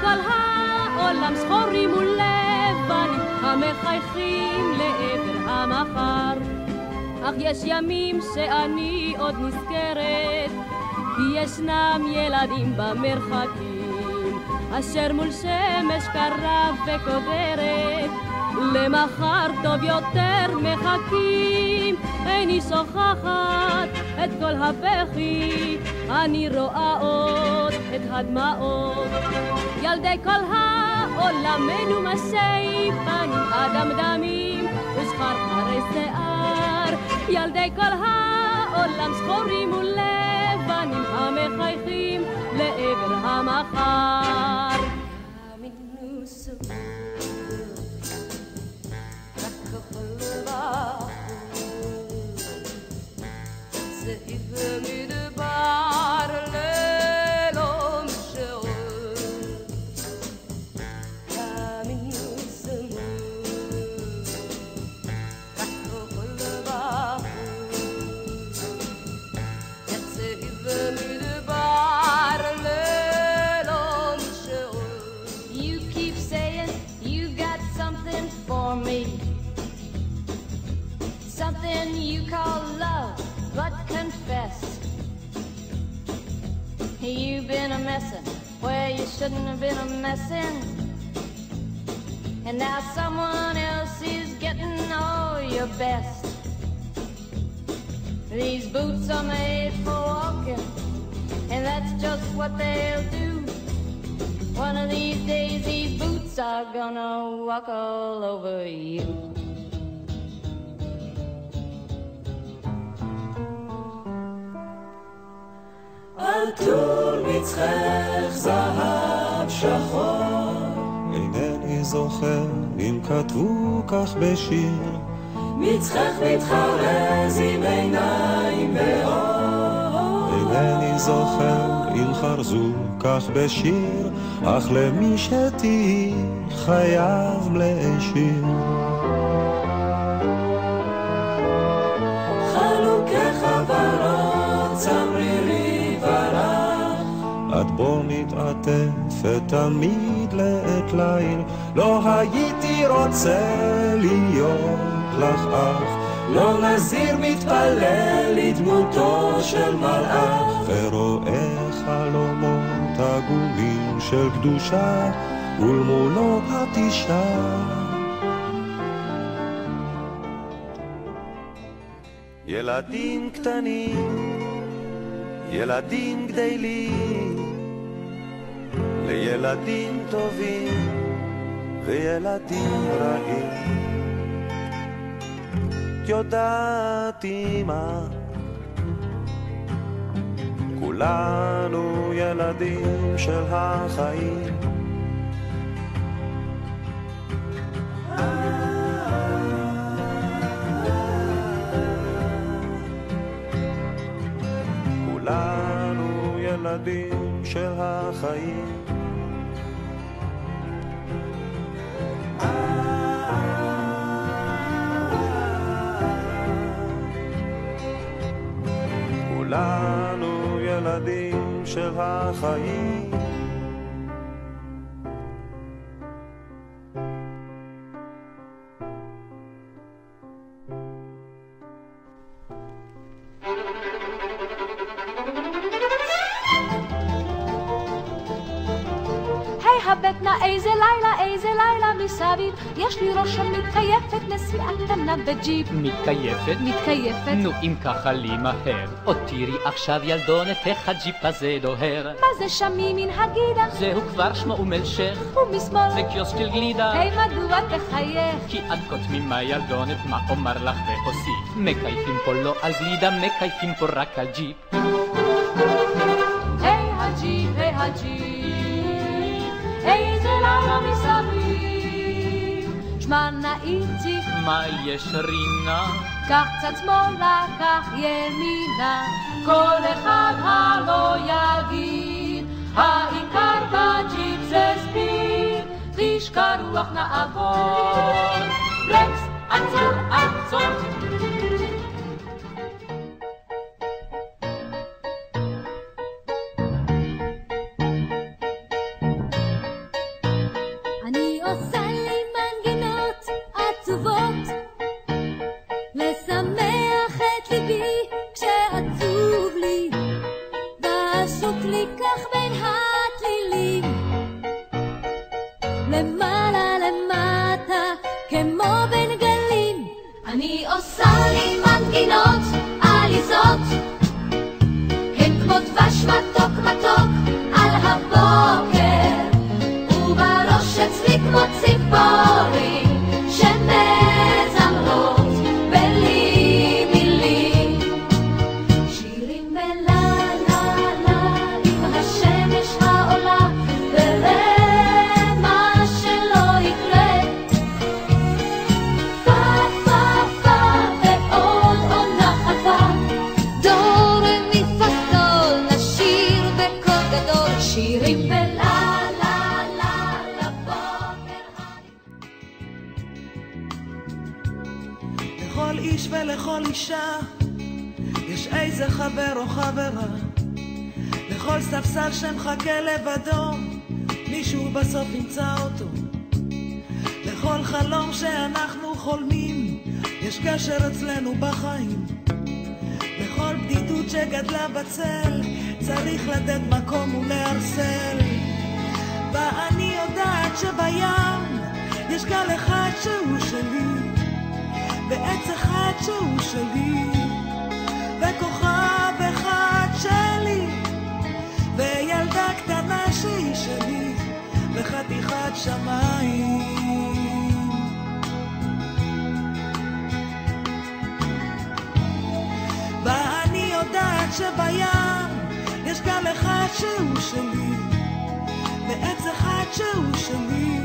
כל העולם שחורים ולבנים המחייכים לעבר המחר. אך יש ימים שאני עוד נזכרת, כי ישנם ילדים במרחקים אשר מול שמש קרה וקודרת למחר טוב יותר מחכים. איני שוכחת את כל הבכי, אני רואה עוד את הדמעות. ילדי כל העולם מנומסי פנים אדמדמים ושחרחרי שיער. ילדי כל העולם שחורים ולבנים המחייכים לעבר המחר. Something you call love, but confess you've been a messin' where you shouldn't have been a messin', and now someone else is getting all your best. These boots are made for walking, and that's just what they'll do. One of these days these boots are gonna walk all over you. עטור מצחך זהב שחור, אינני זוכר אם כתבו כך בשיר. מצחך מתחרז עם עיניים באור, אינני זוכר אם חרזו כך בשיר, אך למי שתהי חייב להשאיר. חלוקי חברות צמרירי ורח, את בו מתעטפת תמיד לעת ליל, לא הייתי רוצה להיות לך אח, לא נזיר מתפלל לדמותו של מלאך, ורואה חלומות עגומים של קדושה ולמולו התישה. ילדים קטנים, ילדים גדלים, לילדים טובים וילדים רעים. את יודעת אמא, כולנו ילדים של החיים. כולנו ילדים של החיים. כולנו ילדים של החיים. הבטנה איזה לילה מסביב, יש לי ראש מתקייפת, נסיעה קטנה בג'יפ. מתקייפת? נו אם ככה לי מהר, עוד תראי עכשיו ילדונת איך הג'יפ הזה דוהר. מה זה שם מימין הגידה? זהו כבר שמו ומלשך, ומשמאל זה קיוסק של גלידה. היי מדוע תחייך? כי עד כה תמימה ילדונת, מה אומר לך ואוסיף, מקייפים פה לא על גלידה, מקייפים פה רק על ג'יפ. היי הג'יפ, איזה לילה מסביב, שמע נא איציק, מה יש רינה? קח קצת שמאלה, קח ימינה, כל אחד הלא יגיד, העיקר בג'יפ זה ספיד, תשקע רוח נעבור, ברקס, עצור. אני עושה לי מנגינות עליזות, הן כמו דבש מתוק מתוק על הבוקר, ובראש אצלי כמו ציפורים שמזמרות בלי מילים, שירים בלה לה לה עם השמש העולה, וראה מה שלא יקרה, פה פה פה ועוד עונה חלפה, דור מפסול נשיר בקול גדול, שירים בלה לה לה לבוקר. לכל איש ולכל אישה יש איזה חבר או חברה, לכל ספסל שמחכה לבדו מישהו בסוף ימצא אותו, לכל חלום שאנחנו חולמים יש קשר אצלנו בחיים, לכל בדידות שגדלה בצל צריך לתת מקום ולהרסל, ואני יודעת שבים יש גל אחד שהוא שלי, ועץ אחד שהוא שלי, וכוכב אחד שלי, וילדה קטנה שהיא שלי, וחתיכת שמיים. ואני יודעת שבים יש גל אחד שהוא שלי, ועץ אחד שהוא שלי,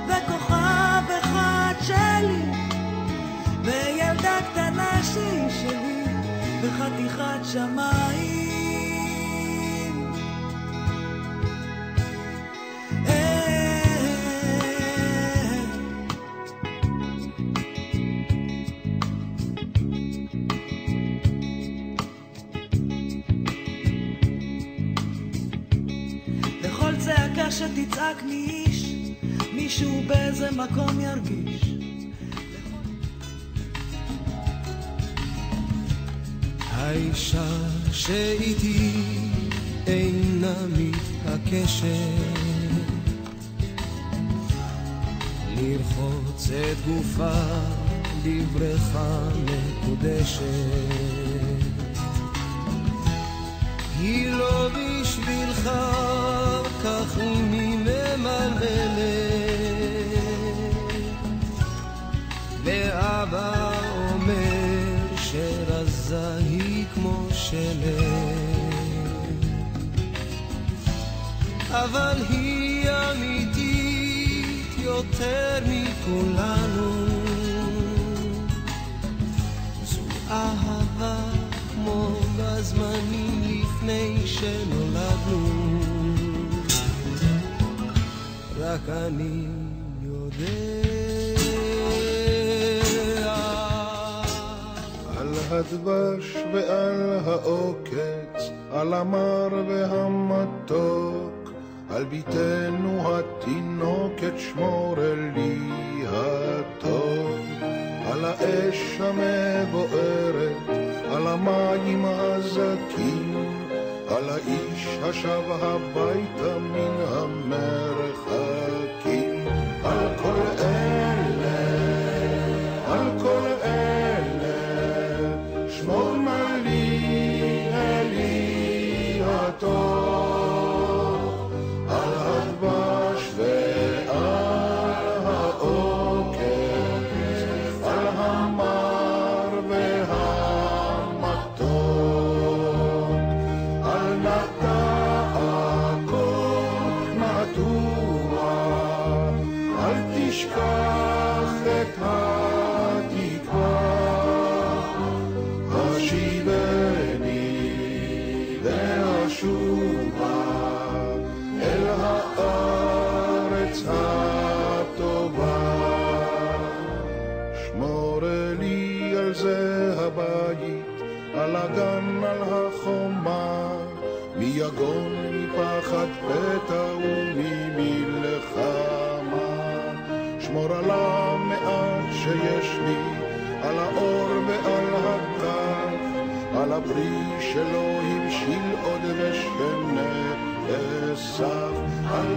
וכוכב אחד שלי, וילדה קטנה שהיא שלי, וחתיכת שמיים. לכל צעקה שתצעק מאיש, מישהו באיזה מקום ירגיש. האישה שאיתי אינה מתעקשת לרחוץ את גופה בבריכה מקודשת, היא לא בשבילך כך היא ממלמלת, ואבא אומר שרזה היא כמו שלג, אבל היא אמיתית יותר מכולנו, זו אהבה כמו בזמנים לפני שנולדנו, רק אני יודע. על הדבש ועל העוקץ, על המר והמתוק, על ביתנו התינוקת שמור לי הטוב, על האש המבוערת, על המים הזכים, על האיש השב הביתה מן המרחקים, על כל אלה, על כל אלה, שמור נא לי אלי הטוב, על הדבש ועל העוקץ, על המר והמתוק, על נטע הכל נטוע, אל תשכח את התקווה, השיבני והשובה אל הארץ הטובה, שמור לי על זה הבית, על הגן, על החומה, מיגון, מפחד פתע וממלחמה, שמור על המעט שיש לי, על האור ועל הכף, על הפרי שלא הבשיל עוד ושנאסף, על